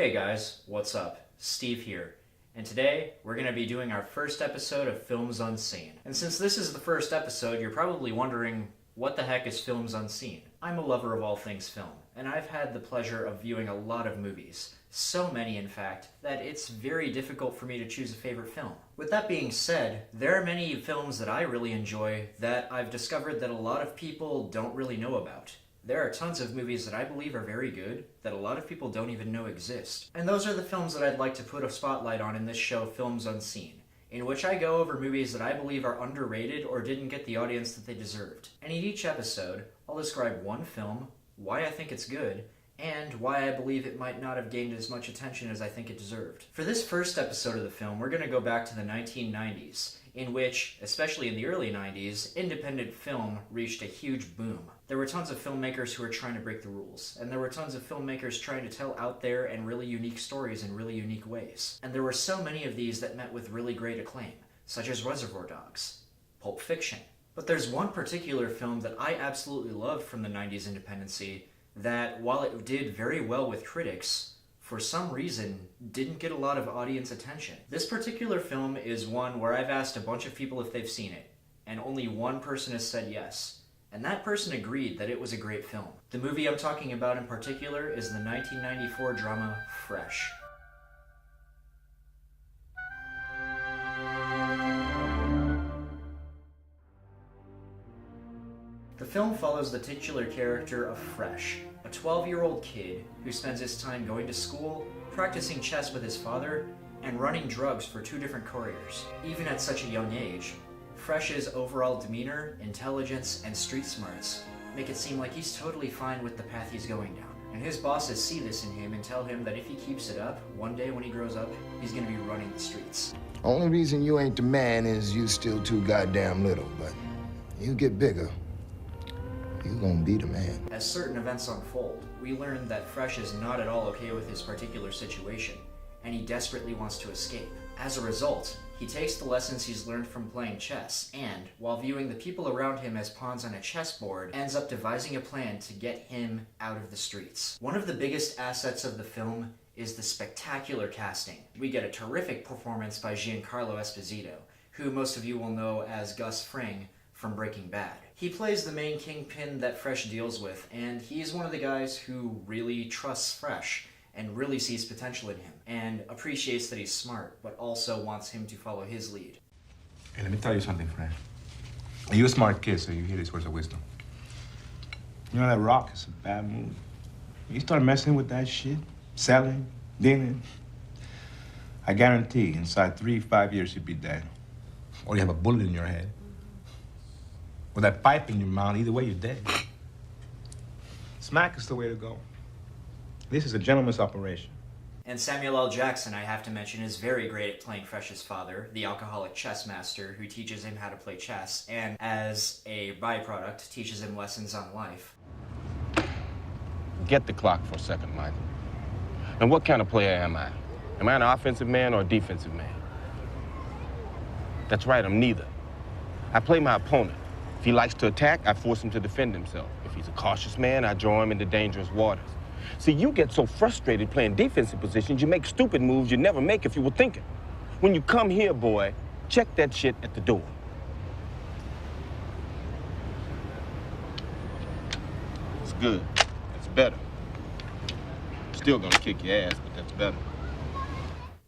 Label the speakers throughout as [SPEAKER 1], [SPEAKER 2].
[SPEAKER 1] Hey guys, what's up? Steve here. And today, we're going to be doing our first episode of Films Unseen. And since this is the first episode, you're probably wondering, what the heck is Films Unseen? I'm a lover of all things film, and I've had the pleasure of viewing a lot of movies. So many, in fact, that it's very difficult for me to choose a favorite film. With that being said, there are many films that I really enjoy that I've discovered that a lot of people don't really know about. There are tons of movies that I believe are very good that a lot of people don't even know exist. And those are the films that I'd like to put a spotlight on in this show, Films Unseen, in which I go over movies that I believe are underrated or didn't get the audience that they deserved. And in each episode, I'll describe one film, why I think it's good, and why I believe it might not have gained as much attention as I think it deserved. For this first episode of the film, we're going to go back to the 1990s, in which, especially in the early 90s, independent film reached a huge boom. There were tons of filmmakers who were trying to break the rules, and there were tons of filmmakers trying to tell out there and really unique stories in really unique ways. And there were so many of these that met with really great acclaim, such as Reservoir Dogs, Pulp Fiction. But there's one particular film that I absolutely loved from the 90s independency that, while it did very well with critics, for some reason, didn't get a lot of audience attention. This particular film is one where I've asked a bunch of people if they've seen it, and only one person has said yes. And that person agreed that it was a great film. The movie I'm talking about in particular is the 1994 drama Fresh. The film follows the titular character of Fresh, a 12-year-old kid who spends his time going to school, practicing chess with his father, and running drugs for two different couriers. Even at such a young age, Fresh's overall demeanor, intelligence, and street smarts make it seem like he's totally fine with the path he's going down. And his bosses see this in him and tell him that if he keeps it up, one day when he grows up, he's gonna be running the streets.
[SPEAKER 2] Only reason you ain't the man is you still too goddamn little, but you get bigger, you gonna be the man.
[SPEAKER 1] As certain events unfold, we learn that Fresh is not at all okay with his particular situation, and he desperately wants to escape. As a result, he takes the lessons he's learned from playing chess, and, while viewing the people around him as pawns on a chessboard, ends up devising a plan to get him out of the streets. One of the biggest assets of the film is the spectacular casting. We get a terrific performance by Giancarlo Esposito, who most of you will know as Gus Fring from Breaking Bad. He plays the main kingpin that Fresh deals with, and he's one of the guys who really trusts Fresh and really sees potential in him, and appreciates that he's smart, but also wants him to follow his lead.
[SPEAKER 3] Hey, let me tell you something, Fresh. You're a smart kid, so you hear these words of wisdom. You know that rock is a bad move. You start messing with that shit, selling, dealing, I guarantee inside 3-5 years you'll be dead. Or you have a bullet in your head. Or that pipe in your mouth, either way you're dead. Smack is the way to go. This is a gentleman's operation.
[SPEAKER 1] And Samuel L. Jackson, I have to mention, is very great at playing Fresh's father, the alcoholic chess master who teaches him how to play chess, and as a byproduct, teaches him lessons on life.
[SPEAKER 4] Get the clock for a second, Michael. And what kind of player am I? Am I an offensive man or a defensive man? That's right, I'm neither. I play my opponent. If he likes to attack, I force him to defend himself. If he's a cautious man, I draw him into dangerous waters. See, you get so frustrated playing defensive positions, you make stupid moves you'd never make if you were thinking. When you come here, boy, check that shit at the door. It's good. It's better. Still gonna kick your ass, but that's better.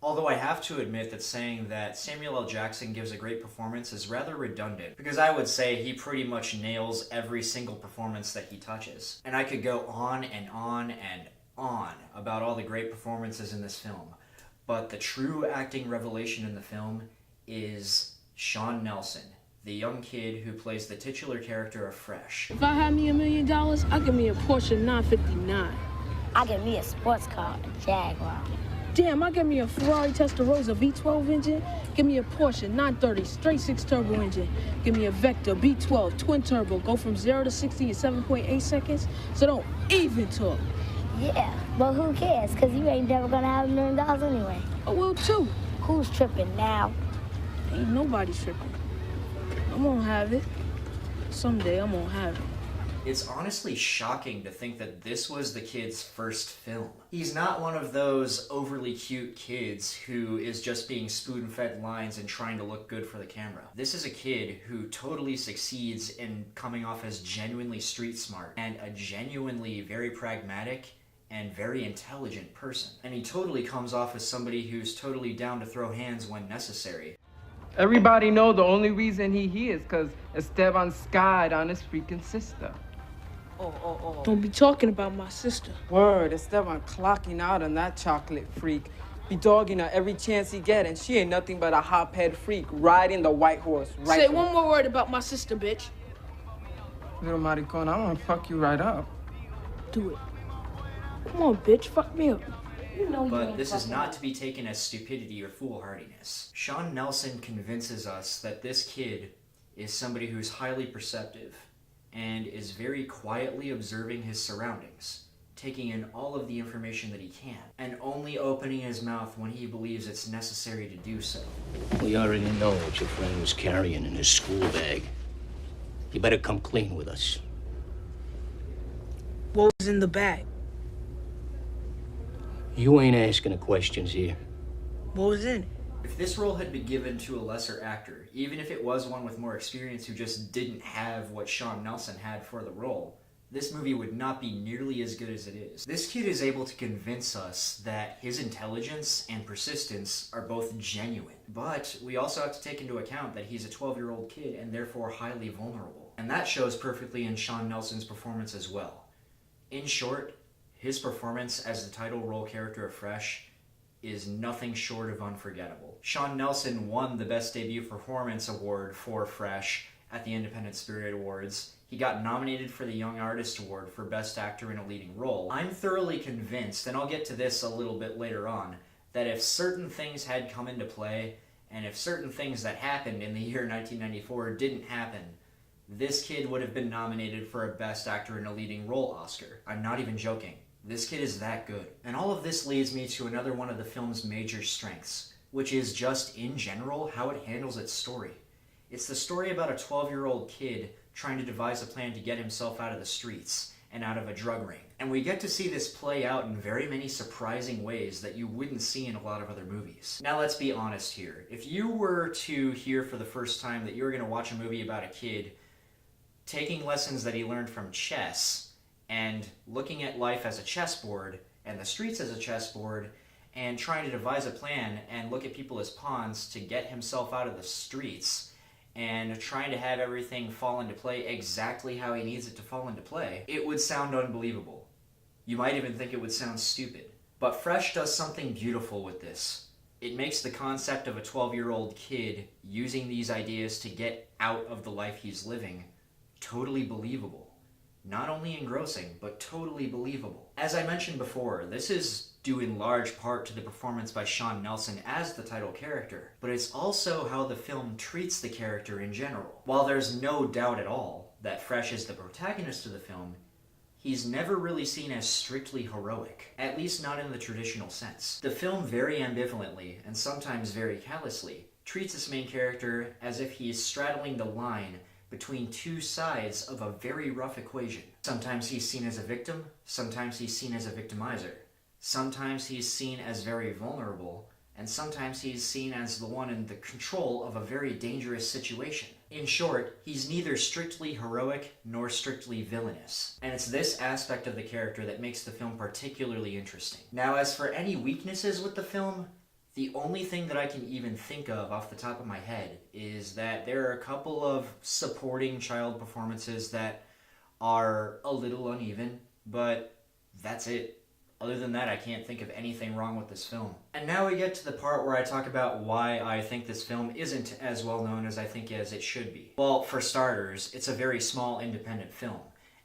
[SPEAKER 1] Although I have to admit that saying that Samuel L. Jackson gives a great performance is rather redundant, because I would say he pretty much nails every single performance that he touches. And I could go on and on and on about all the great performances in this film, but the true acting revelation in the film is Sean Nelson, the young kid who plays the titular character of Fresh.
[SPEAKER 5] If I had me $1 million, I'd give me a Porsche 959.
[SPEAKER 6] I get me a sports car, a Jaguar.
[SPEAKER 5] Damn, I get me a Ferrari Testarossa V12 engine. Give me a Porsche 930 straight 6 turbo engine. Give me a Vector B12 twin turbo. Go from 0 to 60 in 7.8 seconds. So don't even talk.
[SPEAKER 6] Yeah, but who cares? Because you ain't never gonna have $1 million anyway.
[SPEAKER 5] I will too.
[SPEAKER 6] Who's tripping now?
[SPEAKER 5] Ain't nobody tripping. I'm gonna have it. Someday I'm gonna have it.
[SPEAKER 1] It's honestly shocking to think that this was the kid's first film. He's not one of those overly cute kids who is just being spoon-fed lines and trying to look good for the camera. This is a kid who totally succeeds in coming off as genuinely street smart and a genuinely very pragmatic and very intelligent person. And he totally comes off as somebody who's totally down to throw hands when necessary.
[SPEAKER 7] Everybody know the only reason he here is because Esteban skied on his freaking sister.
[SPEAKER 5] Oh. Don't be talking about my sister.
[SPEAKER 7] Word, Esteban clocking out on that chocolate freak. Be dogging her every chance he get, and she ain't nothing but a hophead freak riding the white horse. Right.
[SPEAKER 5] Say one more word about my sister, bitch.
[SPEAKER 7] Little maricon, I'm gonna fuck you right up.
[SPEAKER 5] Do it. Come on, bitch, fuck me up. You know you
[SPEAKER 1] But
[SPEAKER 5] ain't
[SPEAKER 1] this is
[SPEAKER 5] fucking
[SPEAKER 1] not
[SPEAKER 5] up.
[SPEAKER 1] to be taken as stupidity or foolhardiness. Sean Nelson convinces us that this kid is somebody who's highly perceptive and is very quietly observing his surroundings, taking in all of the information that he can, and only opening his mouth when he believes it's necessary to do so.
[SPEAKER 8] We already know what your friend was carrying in his school bag. You better come clean with us.
[SPEAKER 5] What was in the bag?
[SPEAKER 8] You ain't asking the questions here.
[SPEAKER 5] What was in it?
[SPEAKER 1] If this role had been given to a lesser actor, even if it was one with more experience who just didn't have what Sean Nelson had for the role, this movie would not be nearly as good as it is. This kid is able to convince us that his intelligence and persistence are both genuine, but we also have to take into account that he's a 12-year-old kid and therefore highly vulnerable. And that shows perfectly in Sean Nelson's performance as well. In short, his performance as the title role character of Fresh is nothing short of unforgettable. Sean Nelson won the Best Debut Performance Award for Fresh at the Independent Spirit Awards. He got nominated for the Young Artist Award for Best Actor in a Leading Role. I'm thoroughly convinced, and I'll get to this a little bit later on, that if certain things had come into play, and if certain things that happened in the year 1994 didn't happen, this kid would have been nominated for a Best Actor in a Leading Role Oscar. I'm not even joking. This kid is that good. And all of this leads me to another one of the film's major strengths, which is just, in general, how it handles its story. It's the story about a 12-year-old kid trying to devise a plan to get himself out of the streets and out of a drug ring. And we get to see this play out in very many surprising ways that you wouldn't see in a lot of other movies. Now let's be honest here. If you were to hear for the first time that you were going to watch a movie about a kid taking lessons that he learned from chess and looking at life as a chessboard and the streets as a chessboard and trying to devise a plan and look at people as pawns to get himself out of the streets and trying to have everything fall into play exactly how he needs it to fall into play, it would sound unbelievable. You might even think it would sound stupid. But Fresh does something beautiful with this. It makes the concept of a 12-year-old kid using these ideas to get out of the life he's living totally believable. Not only engrossing, but totally believable. As I mentioned before, this is due in large part to the performance by Sean Nelson as the title character, but it's also how the film treats the character in general. While there's no doubt at all that Fresh is the protagonist of the film, he's never really seen as strictly heroic, at least not in the traditional sense. The film very ambivalently, and sometimes very callously, treats this main character as if he's straddling the line between two sides of a very rough equation. Sometimes he's seen as a victim, sometimes he's seen as a victimizer. Sometimes he's seen as very vulnerable, and sometimes he's seen as the one in the control of a very dangerous situation. In short, he's neither strictly heroic nor strictly villainous. And it's this aspect of the character that makes the film particularly interesting. Now, as for any weaknesses with the film, the only thing that I can even think of off the top of my head is that there are a couple of supporting child performances that are a little uneven, but that's it. Other than that, I can't think of anything wrong with this film. And now we get to the part where I talk about why I think this film isn't as well known as I think as it should be. Well, for starters, it's a very small independent film,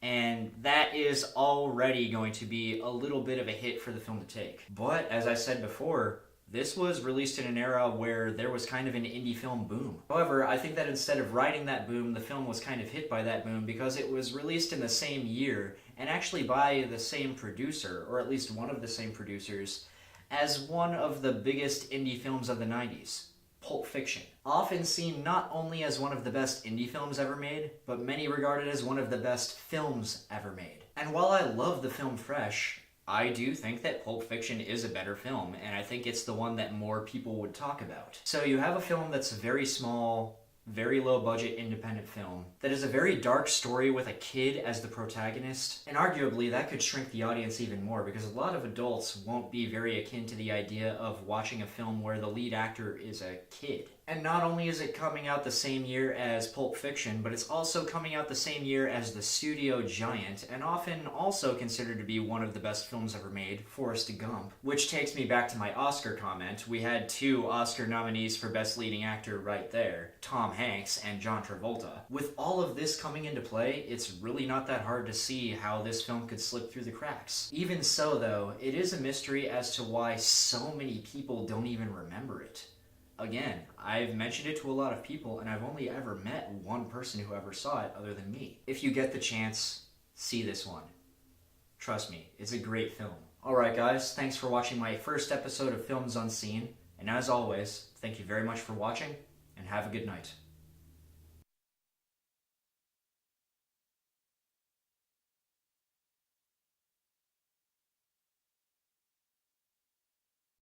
[SPEAKER 1] and that is already going to be a little bit of a hit for the film to take. But, as I said before, this was released in an era where there was kind of an indie film boom. However, I think that instead of riding that boom, the film was kind of hit by that boom because it was released in the same year and actually by the same producer, or at least one of the same producers, as one of the biggest indie films of the 90s. Pulp Fiction, often seen not only as one of the best indie films ever made, but many regard it as one of the best films ever made. And while I love the film Fresh, I do think that Pulp Fiction is a better film, and I think it's the one that more people would talk about. So you have a film that's very small, very low budget independent film that is a very dark story with a kid as the protagonist, and arguably that could shrink the audience even more because a lot of adults won't be very akin to the idea of watching a film where the lead actor is a kid. And not only is it coming out the same year as Pulp Fiction, but it's also coming out the same year as the studio giant, and often also considered to be one of the best films ever made, Forrest Gump. Which takes me back to my Oscar comment. We had 2 Oscar nominees for Best Leading Actor right there, Tom Hanks and John Travolta. With all of this coming into play, it's really not that hard to see how this film could slip through the cracks. Even so though, it is a mystery as to why so many people don't even remember it. Again, I've mentioned it to a lot of people, and I've only ever met one person who ever saw it other than me. If you get the chance, see this one. Trust me, it's a great film. Alright guys, thanks for watching my first episode of Films Unseen, and as always, thank you very much for watching, and have a good night.